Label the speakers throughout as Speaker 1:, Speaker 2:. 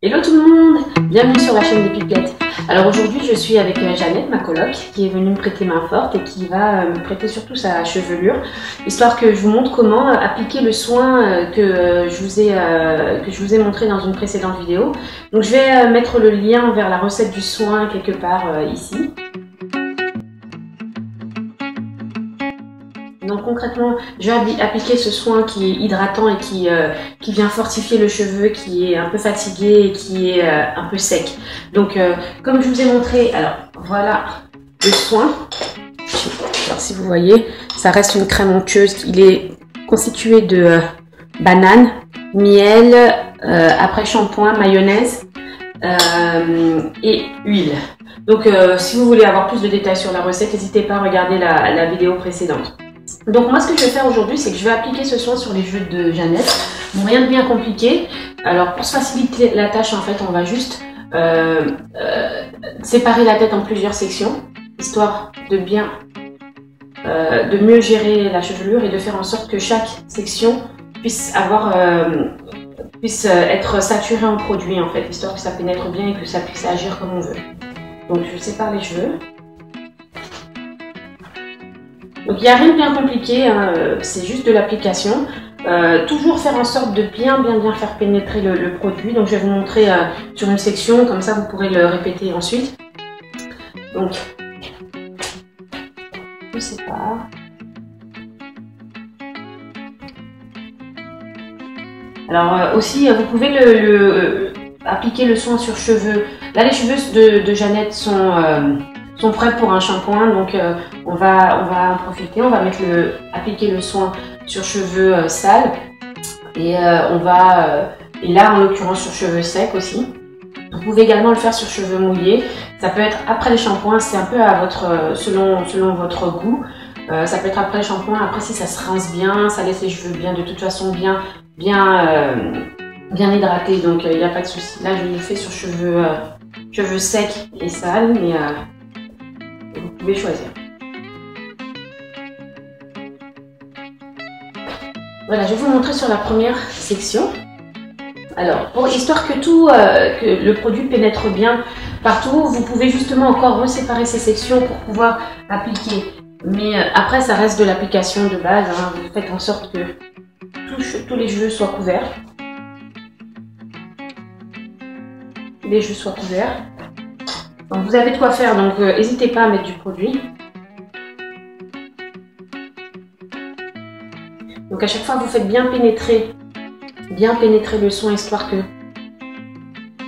Speaker 1: Hello tout le monde, bienvenue sur la chaîne des Pipelettes. Alors aujourd'hui je suis avec Jeannette, ma coloc, qui est venue me prêter main forte et qui va me prêter surtout sa chevelure, histoire que je vous montre comment appliquer le soin que je vous ai montré dans une précédente vidéo. Donc je vais mettre le lien vers la recette du soin quelque part ici. Donc concrètement, je vais appliquer ce soin qui est hydratant et qui vient fortifier le cheveu, qui est un peu fatigué et qui est un peu sec. Donc comme je vous ai montré, alors voilà le soin. Alors, si vous voyez, ça reste une crème onctueuse. Il est constitué de banane, miel, après-shampoing, mayonnaise et huile. Donc si vous voulez avoir plus de détails sur la recette, n'hésitez pas à regarder la vidéo précédente. Donc moi ce que je vais faire aujourd'hui, c'est que je vais appliquer ce soin sur les cheveux de Jeannette. Bon, rien de bien compliqué. Alors pour se faciliter la tâche, en fait, on va juste séparer la tête en plusieurs sections, histoire de mieux gérer la chevelure et de faire en sorte que chaque section puisse être saturée en produit, en fait, histoire que ça pénètre bien et que ça puisse agir comme on veut. Donc je sépare les cheveux. Donc il n'y a rien de bien compliqué, hein, c'est juste de l'application. Toujours faire en sorte de bien faire pénétrer le produit. Donc je vais vous montrer sur une section, comme ça vous pourrez le répéter ensuite. Donc je sépare. Alors aussi vous pouvez appliquer le soin sur cheveux. Là les cheveux de Jeannette sont prêts pour un shampoing, donc on va en profiter, on va appliquer le soin sur cheveux sales et et là en l'occurrence sur cheveux secs aussi. Vous pouvez également le faire sur cheveux mouillés, ça peut être après les shampoings, c'est un peu à selon votre goût. Ça peut être après le shampoing, après si ça se rince bien, ça laisse les cheveux bien, de toute façon bien hydratés, donc il n'y a pas de souci. Là je le fais sur cheveux secs et sales, mais vous pouvez choisir. Voilà, je vais vous montrer sur la première section. Alors, histoire que que le produit pénètre bien partout, vous pouvez justement encore reséparer ces sections pour pouvoir appliquer. Mais après, ça reste de l'application de base, hein. Vous faites en sorte que tous les cheveux soient couverts. Les cheveux soient couverts. Donc vous avez de quoi faire, donc n'hésitez pas à mettre du produit. Donc à chaque fois vous faites bien pénétrer le soin, histoire que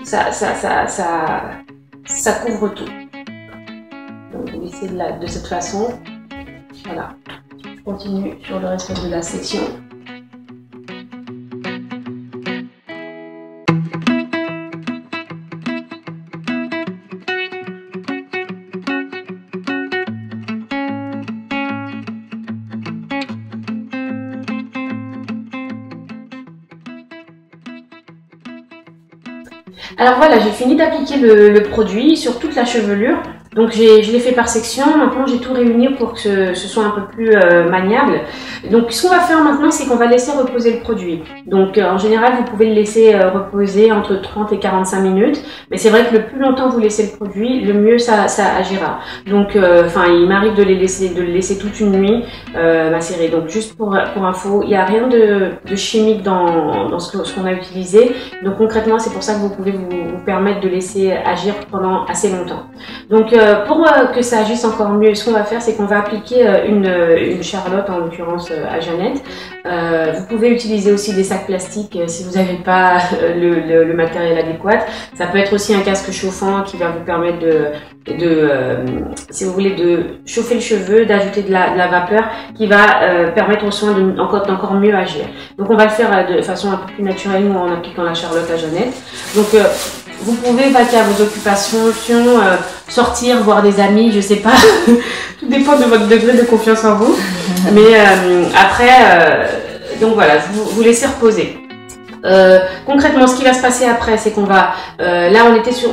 Speaker 1: ça couvre tout. Donc vous laissez de cette façon. Voilà. Je continue sur le reste de la section. Alors voilà, j'ai fini d'appliquer le produit sur toute la chevelure. Donc je l'ai fait par section. Maintenant j'ai tout réuni pour que ce soit un peu plus maniable. Donc ce qu'on va faire maintenant, c'est qu'on va laisser reposer le produit. Donc en général vous pouvez le laisser reposer entre 30 et 45 minutes. Mais c'est vrai que le plus longtemps vous laissez le produit, le mieux ça agira. Donc il m'arrive de le laisser toute une nuit macérer. Donc juste pour info, il n'y a rien de chimique dans ce qu'on a utilisé. Donc concrètement c'est pour ça que vous pouvez vous permettre de laisser agir pendant assez longtemps. Donc pour que ça agisse encore mieux, ce qu'on va faire, c'est qu'on va appliquer une charlotte, en l'occurrence à Jeannette. Vous pouvez utiliser aussi des sacs plastiques si vous n'avez pas le matériel adéquat. Ça peut être aussi un casque chauffant qui va vous permettre si vous voulez, de chauffer le cheveu, d'ajouter de la vapeur qui va permettre au soin d'encore mieux agir. Donc on va le faire de façon un peu plus naturelle, nous, en appliquant la charlotte à Jeannette. Donc vous pouvez vaquer à vos occupations, sortir, voir des amis, je sais pas. Tout dépend de votre degré de confiance en vous. Mais après, donc voilà, vous laissez reposer. Concrètement, ce qui va se passer après, c'est qu'on va, là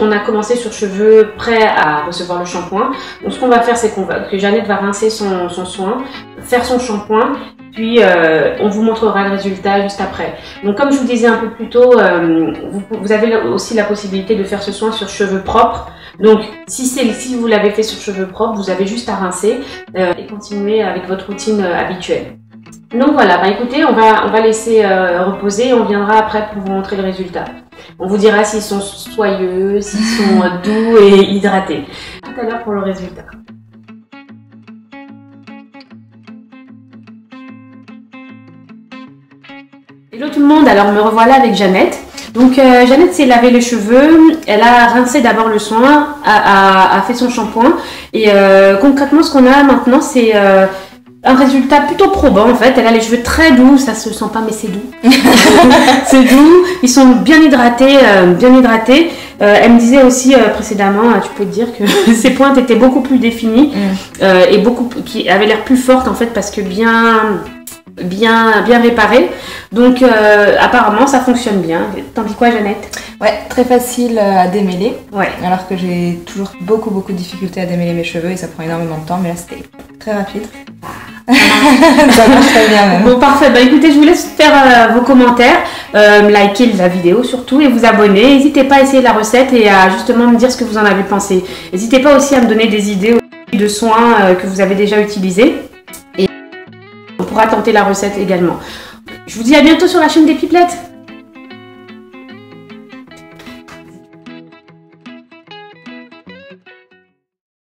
Speaker 1: on a commencé sur cheveux prêts à recevoir le shampoing. Donc ce qu'on va faire, c'est que Jeannette va rincer son soin, faire son shampoing, puis on vous montrera le résultat juste après. Donc comme je vous disais un peu plus tôt, vous avez aussi la possibilité de faire ce soin sur cheveux propres. Donc si vous l'avez fait sur cheveux propres, vous avez juste à rincer et continuer avec votre routine habituelle. Donc voilà, bah écoutez, on va laisser reposer et on viendra après pour vous montrer le résultat. On vous dira s'ils sont soyeux, s'ils sont doux et hydratés. À tout à l'heure pour le résultat. Hello tout le monde, alors me revoilà avec Jeannette. Donc Jeannette s'est lavé les cheveux, elle a rincé d'abord le soin, a fait son shampoing et concrètement ce qu'on a maintenant c'est un résultat plutôt probant en fait. Elle a les cheveux très doux, ça se sent pas mais c'est doux. C'est doux, ils sont bien hydratés, elle me disait aussi précédemment, tu peux te dire que ses pointes étaient beaucoup plus définies et qui avaient l'air plus fortes en fait parce que bien réparées. Donc apparemment ça fonctionne bien. T'en dis quoi Jeannette?
Speaker 2: Ouais, très facile à démêler.
Speaker 1: Ouais.
Speaker 2: Alors que j'ai toujours beaucoup de difficultés à démêler mes cheveux et ça prend énormément de temps, mais là c'était très rapide. Ça marche très bien même.
Speaker 1: Bon parfait, bah écoutez, je vous laisse faire vos commentaires, liker la vidéo surtout et vous abonner. N'hésitez pas à essayer la recette et à justement me dire ce que vous en avez pensé. N'hésitez pas aussi à me donner des idées de soins que vous avez déjà utilisés et on pourra tenter la recette également. Je vous dis à bientôt sur la chaîne des Pipelettes.